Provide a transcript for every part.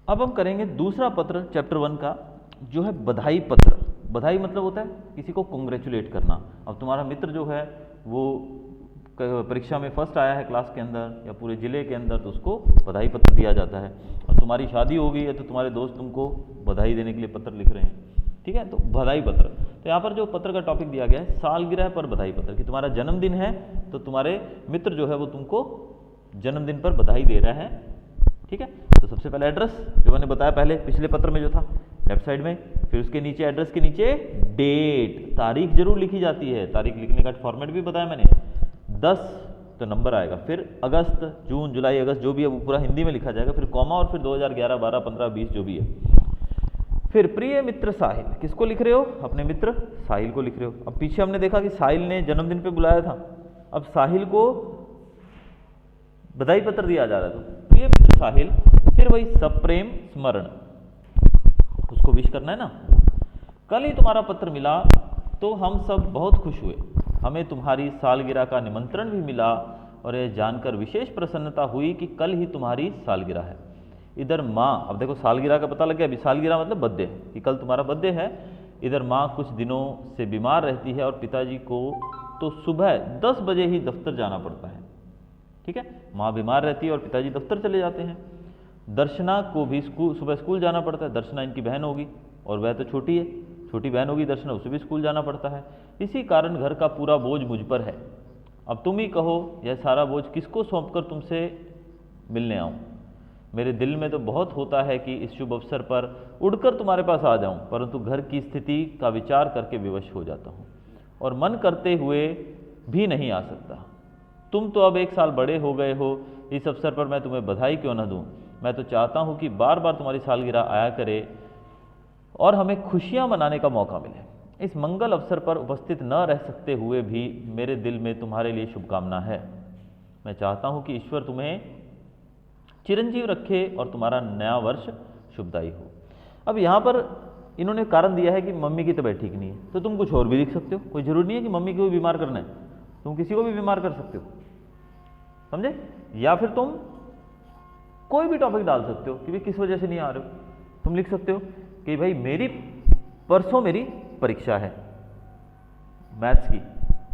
अब हम करेंगे दूसरा पत्र चैप्टर 1 का, जो है बधाई पत्र। बधाई मतलब होता है किसी को कॉन्ग्रेचुलेट करना। अब तुम्हारा मित्र जो है वो परीक्षा में फर्स्ट आया है क्लास के अंदर या पूरे ज़िले के अंदर, तो उसको बधाई पत्र दिया जाता है। अब तुम्हारी शादी हो गई है तो तुम्हारे दोस्त तुमको बधाई देने के लिए पत्र लिख रहे हैं, ठीक है, तो बधाई पत्र। तो यहाँ पर जो पत्र का टॉपिक दिया गया है सालगिरह पर बधाई पत्र, कि तुम्हारा जन्मदिन है तो तुम्हारे मित्र जो है वो तुमको जन्मदिन पर बधाई दे रहा है, ठीक है। तो सबसे पहले एड्रेस, जो मैंने बताया पहले पिछले पत्र में जो था लेफ्ट साइड में, फिर उसके नीचे एड्रेस के नीचे डेट, तारीख जरूर लिखी जाती है। तारीख लिखने का फॉर्मेट भी बताया मैंने, 10 तो नंबर आएगा, फिर अगस्त, जून, जुलाई, अगस्त जो भी है वो पूरा हिंदी में लिखा जाएगा, फिर कॉमा और फिर 2011, 12, 15, 20 जो भी है। फिर प्रिय मित्र साहिल, किसको लिख रहे हो? अपने मित्र साहिल को लिख रहे हो। अब पीछे हमने देखा कि साहिल ने जन्मदिन पे बुलाया था, अब साहिल को बधाई पत्र दिया जा रहा है, तो प्रिय मित्र साहिल, फिर वही सप्रेम स्मरण, उसको विश करना है ना। कल ही तुम्हारा पत्र मिला तो हम सब बहुत खुश हुए, हमें तुम्हारी सालगिरह का निमंत्रण भी मिला और यह जानकर विशेष प्रसन्नता हुई कि कल ही तुम्हारी सालगिरह है। इधर माँ, अब देखो सालगिरह का पता लग गया, अभी सालगिरह मतलब बर्थडे, कि कल तुम्हारा बर्थडे है। इधर माँ कुछ दिनों से बीमार रहती है और पिताजी को तो सुबह 10 बजे ही दफ्तर जाना पड़ता है, ठीक है। माँ बीमार रहती है और पिताजी दफ्तर चले जाते हैं। दर्शना को भी सुबह स्कूल जाना पड़ता है। दर्शना इनकी बहन होगी और वह तो छोटी है, छोटी बहन होगी दर्शना, उसे भी स्कूल जाना पड़ता है। इसी कारण घर का पूरा बोझ मुझ पर है। अब तुम ही कहो यह सारा बोझ किसको सौंपकर तुमसे मिलने आऊँ? मेरे दिल में तो बहुत होता है कि इस शुभ अवसर पर उड़कर तुम्हारे पास आ जाऊं, परंतु घर की स्थिति का विचार करके विवश हो जाता हूं और मन करते हुए भी नहीं आ सकता। तुम तो अब 1 साल बड़े हो गए हो, इस अवसर पर मैं तुम्हें बधाई क्यों न दूं? मैं तो चाहता हूं कि बार बार तुम्हारी सालगिरह आया करे और हमें खुशियां मनाने का मौका मिले। इस मंगल अवसर पर उपस्थित न रह सकते हुए भी मेरे दिल में तुम्हारे लिए शुभकामना है। मैं चाहता हूं कि ईश्वर तुम्हें चिरंजीव रखे और तुम्हारा नया वर्ष शुभदायी हो। अब यहाँ पर इन्होंने कारण दिया है कि मम्मी की तबीयत ठीक नहीं है, तो तुम कुछ और भी लिख सकते हो, कोई जरूरी नहीं है कि मम्मी को भी बीमार करना है, तुम किसी को भी बीमार कर सकते हो, समझे। या फिर तुम कोई भी टॉपिक डाल सकते हो कि भाई किस वजह से नहीं आ रहे हो। तुम लिख सकते हो कि भाई परसों मेरी परीक्षा है मैथ्स की।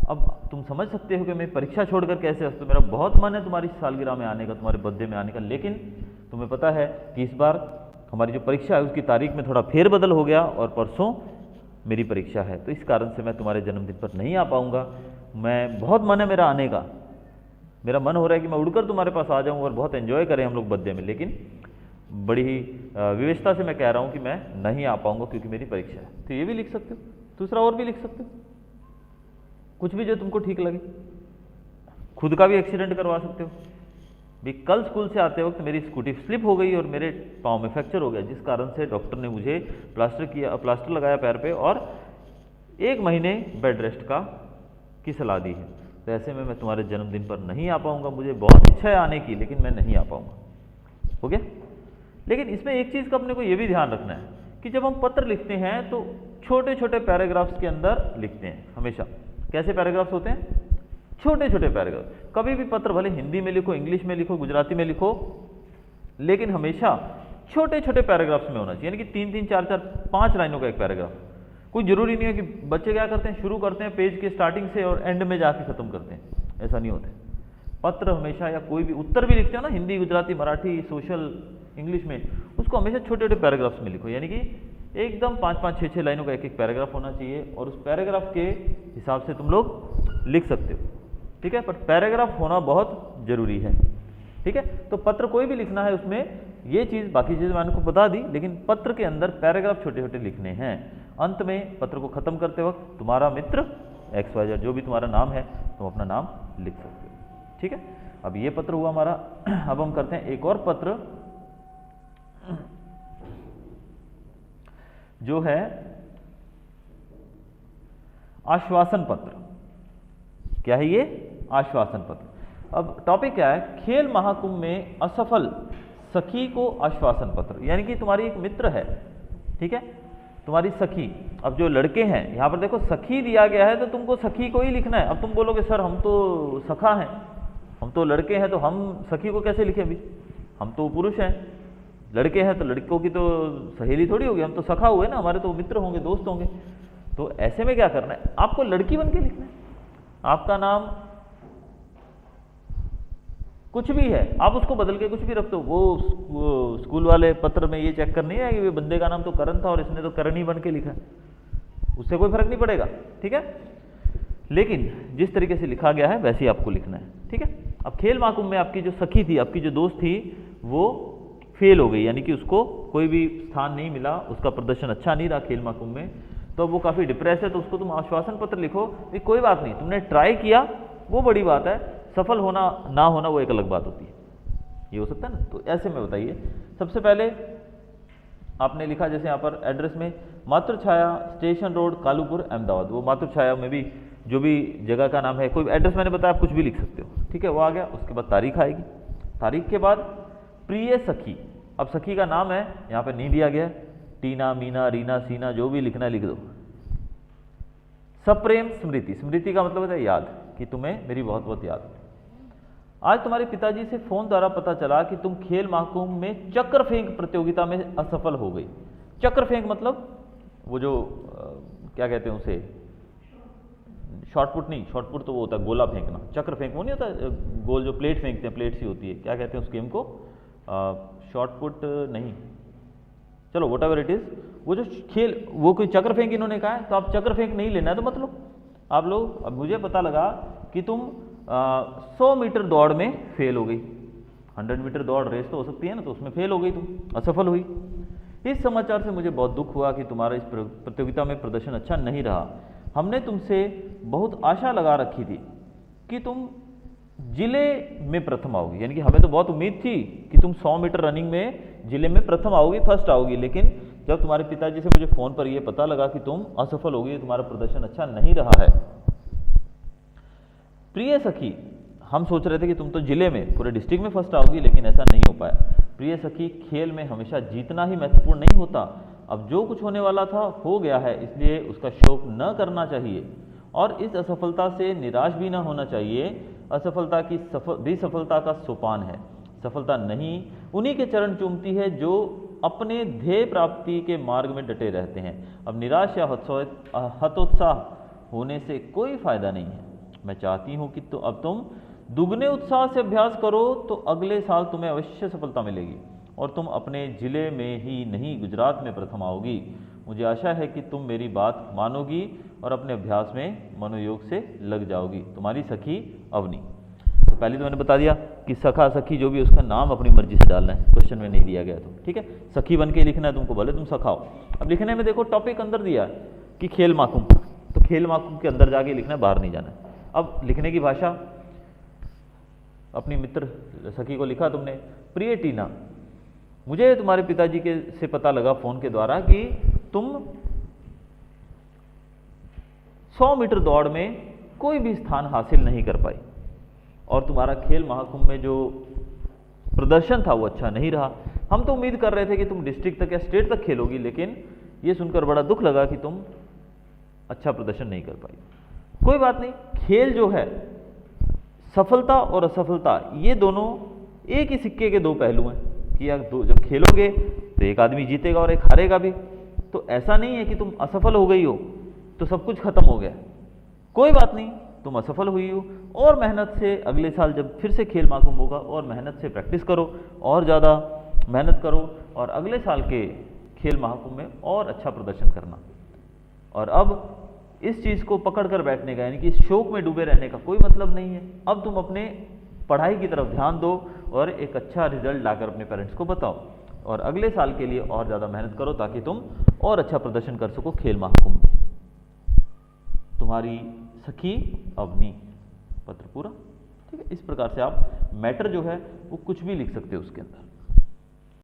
अब तुम समझ सकते हो कि मैं परीक्षा छोड़कर कैसे हंसता, मेरा बहुत मन है तुम्हारी सालगिरह में आने का, तुम्हारे बर्थडे में आने का, लेकिन तुम्हें पता है कि इस बार हमारी जो परीक्षा है उसकी तारीख में थोड़ा फेरबदल हो गया और परसों मेरी परीक्षा है, तो इस कारण से मैं तुम्हारे जन्मदिन पर नहीं आ पाऊंगा। मैं बहुत मन है मेरा आने का, मेरा मन हो रहा है कि मैं उड़कर तुम्हारे पास आ जाऊँ और बहुत एंजॉय करें हम लोग बर्थडे में, लेकिन बड़ी ही विवेचता से मैं कह रहा हूँ कि मैं नहीं आ पाऊंगा क्योंकि मेरी परीक्षा है। तो ये भी लिख सकते हो, दूसरा और भी लिख सकते हो, कुछ भी जो तुमको ठीक लगे। खुद का भी एक्सीडेंट करवा सकते हो, भी कल स्कूल से आते वक्त मेरी स्कूटी स्लिप हो गई और मेरे पाँव में फ्रैक्चर हो गया, जिस कारण से डॉक्टर ने मुझे प्लास्टर लगाया पैर पे और 1 महीने बेड रेस्ट की सलाह दी है। तो ऐसे में मैं तुम्हारे जन्मदिन पर नहीं आ पाऊंगा, मुझे बहुत इच्छा है आने की लेकिन मैं नहीं आ पाऊंगा, हो गया। लेकिन इसमें एक चीज़ का अपने को ये भी ध्यान रखना है कि जब हम पत्र लिखते हैं तो छोटे छोटे पैराग्राफ्स के अंदर लिखते हैं हमेशा। कैसे पैराग्राफ्स होते हैं? छोटे छोटे पैराग्राफ। कभी भी पत्र भले हिंदी में लिखो, इंग्लिश में लिखो, गुजराती में लिखो, लेकिन हमेशा छोटे छोटे पैराग्राफ्स में होना चाहिए, यानी कि 3-3, 4-4, 5 लाइनों का एक पैराग्राफ। कोई जरूरी नहीं है कि बच्चे क्या करते हैं, शुरू करते हैं पेज के स्टार्टिंग से और एंड में जाके खत्म करते हैं, ऐसा नहीं होता। पत्र हमेशा, या कोई भी उत्तर भी लिखते हो ना, हिंदी, गुजराती, मराठी, सोशल, इंग्लिश में, उसको हमेशा छोटे छोटे पैराग्राफ्स में लिखो, यानी कि एकदम 5-5, 6-6 लाइनों का एक एक पैराग्राफ होना चाहिए और उस पैराग्राफ के हिसाब से तुम लोग लिख सकते हो, ठीक है। पर पैराग्राफ होना बहुत जरूरी है, ठीक है। तो पत्र कोई भी लिखना है उसमें ये चीज़, बाकी चीज़ मैंने आपको बता दी, लेकिन पत्र के अंदर पैराग्राफ छोटे छोटे लिखने हैं। अंत में पत्र को खत्म करते वक्त तुम्हारा मित्र XYZ, जो भी तुम्हारा नाम है, तुम अपना नाम लिख सकते हो, ठीक है। अब ये पत्र हुआ हमारा। अब हम करते हैं एक और पत्र, जो है आश्वासन पत्र। क्या है ये? आश्वासन पत्र। अब टॉपिक क्या है? खेल महाकुंभ में असफल सखी को आश्वासन पत्र, यानी कि तुम्हारी एक मित्र है, ठीक है, तुम्हारी सखी। अब जो लड़के हैं, यहाँ पर देखो सखी दिया गया है तो तुमको सखी को ही लिखना है। अब तुम बोलोगे सर हम तो सखा हैं, हम तो लड़के हैं, तो हम सखी को कैसे लिखें? अभी हम तो पुरुष हैं, लड़के हैं तो लड़कों की तो सहेली थोड़ी होगी, हम तो सखा हुए ना, हमारे तो मित्र होंगे, दोस्त होंगे। तो ऐसे में क्या करना है, आपको लड़की बन के लिखना है। आपका नाम कुछ भी है, आप उसको बदल के कुछ भी रख दो। वो स्कूल वाले पत्र में ये चेक करनी है कि बंदे का नाम तो करण था और इसने तो करणी बन के लिखा है, उससे कोई फर्क नहीं पड़ेगा, ठीक है। लेकिन जिस तरीके से लिखा गया है वैसे ही आपको लिखना है, ठीक है। अब खेल महाकुंभ में आपकी जो सखी थी, आपकी जो दोस्त थी, वो फेल हो गई, यानी कि उसको कोई भी स्थान नहीं मिला, उसका प्रदर्शन अच्छा नहीं रहा खेल महाकुंभ में, तो वो काफ़ी डिप्रेस है। तो उसको तुम आश्वासन पत्र लिखो कि कोई बात नहीं, तुमने ट्राई किया, वो बड़ी बात है, सफल होना ना होना वो एक अलग बात होती है, ये हो सकता है ना। तो ऐसे में बताइए, सबसे पहले आपने लिखा जैसे यहाँ पर एड्रेस में मातृछाया स्टेशन रोड कालूपुर अहमदाबाद, वो मातृछाया में भी जो भी जगह का नाम है, कोई एड्रेस मैंने बताया आप कुछ भी लिख सकते हो, ठीक है, वो आ गया। उसके बाद तारीख आएगी, तारीख के बाद प्रिय सखी, अब सखी का नाम है यहाँ पे नहीं दिया गया, टीना, मीना, रीना, सीना, जो भी लिखना है लिख दो। सप्रेम स्मृति, स्मृति का मतलब होता है याद, कि तुम्हें मेरी बहुत बहुत याद। आज तुम्हारे पिताजी से फोन द्वारा पता चला कि तुम खेल महाकुंभ में चक्र फेंक प्रतियोगिता में असफल हो गई। चक्र फेंक मतलब वो जो क्या कहते हैं उसे, शॉर्टपुट नहीं, शॉर्टपुट तो वो होता है गोला फेंकना, चक्र फेंक वो नहीं होता गोल जो प्लेट फेंकते हैं, प्लेट सी होती है, क्या कहते हैं उस गेम को, शॉर्टपुट नहीं, चलो वट एवर इट इज, वो जो खेल, वो कोई चक्र फेंक इन्होंने कहा है, तो आप चक्र फेंक नहीं लेना है, तो मतलब आप लोग, अब मुझे पता लगा कि तुम 100 मीटर दौड़ में फेल हो गई, 100 मीटर दौड़ रेस तो हो सकती है ना, तो उसमें फेल हो गई, तुम असफल हुई। इस समाचार से मुझे बहुत दुख हुआ कि तुम्हारा इस प्रतियोगिता में प्रदर्शन अच्छा नहीं रहा। हमने तुमसे बहुत आशा लगा रखी थी कि तुम जिले में प्रथम आओगी, यानी कि हमें तो बहुत उम्मीद थी कि तुम 100 मीटर रनिंग में जिले में प्रथम आओगी, फर्स्ट आओगी, लेकिन जब तुम्हारे पिताजी से मुझे फ़ोन पर यह पता लगा कि तुम असफल होगी, तुम्हारा प्रदर्शन अच्छा नहीं रहा है। प्रिय सखी, हम सोच रहे थे कि तुम तो जिले में, पूरे डिस्ट्रिक्ट में फर्स्ट आओगी, लेकिन ऐसा नहीं हो पाया। प्रिय सखी, खेल में हमेशा जीतना ही महत्वपूर्ण नहीं होता। अब जो कुछ होने वाला था हो गया है, इसलिए उसका शोक न करना चाहिए और इस असफलता से निराश भी न होना चाहिए। असफलता की भी सफलता का सोपान है। सफलता नहीं उन्हीं के चरण चूमती है जो अपने ध्येय प्राप्ति के मार्ग में डटे रहते हैं। अब निराश या हतोत्साह होने से कोई फायदा नहीं है। मैं चाहती हूँ कि तो अब तुम दुगने उत्साह से अभ्यास करो, तो अगले साल तुम्हें अवश्य सफलता मिलेगी और तुम अपने जिले में ही नहीं गुजरात में प्रथम आओगी। मुझे आशा है कि तुम मेरी बात मानोगी और अपने अभ्यास में मनोयोग से लग जाओगी। तुम्हारी सखी अवनी। तो पहले तो मैंने बता दिया कि सखा सखी जो भी उसका नाम अपनी मर्जी से डालना है, क्वेश्चन में नहीं दिया गया, तो ठीक है, सखी बन के लिखना है तुमको, भले तुम सखाओ। अब लिखने में देखो टॉपिक अंदर दिया है कि खेल महाकुंभ, तो खेल महाकुंभ के अंदर जाके लिखना है, बाहर नहीं जाना है। अब लिखने की भाषा, अपनी मित्र सखी को लिखा तुमने, प्रिय टीना, मुझे तुम्हारे पिताजी के से पता लगा फोन के द्वारा कि तुम 100 मीटर दौड़ में कोई भी स्थान हासिल नहीं कर पाई और तुम्हारा खेल महाकुंभ में जो प्रदर्शन था वो अच्छा नहीं रहा। हम तो उम्मीद कर रहे थे कि तुम डिस्ट्रिक्ट तक या स्टेट तक खेलोगी, लेकिन ये सुनकर बड़ा दुख लगा कि तुम अच्छा प्रदर्शन नहीं कर पाई। कोई बात नहीं, खेल जो है, सफलता और असफलता ये दोनों एक ही सिक्के के दो पहलू हैं कि जब खेलोगे तो एक आदमी जीतेगा और एक हारेगा भी। तो ऐसा नहीं है कि तुम असफल हो गई हो तो सब कुछ खत्म हो गया। कोई बात नहीं, तुम असफल हुई हो और मेहनत से अगले साल जब फिर से खेल महाकुंभ होगा और मेहनत से प्रैक्टिस करो और ज़्यादा मेहनत करो और अगले साल के खेल महाकुंभ में और अच्छा प्रदर्शन करना। और अब इस चीज़ को पकड़ कर बैठने का, यानी कि इस शोक में डूबे रहने का कोई मतलब नहीं है। अब तुम अपने पढ़ाई की तरफ ध्यान दो और एक अच्छा रिजल्ट लाकर अपने पेरेंट्स को बताओ और अगले साल के लिए और ज़्यादा मेहनत करो ताकि तुम और अच्छा प्रदर्शन कर सको खेल महाकुंभ में। तुम्हारी सखी अवनी। पत्र पूरा, ठीक है। इस प्रकार से आप मैटर जो है वो कुछ भी लिख सकते हो उसके अंदर।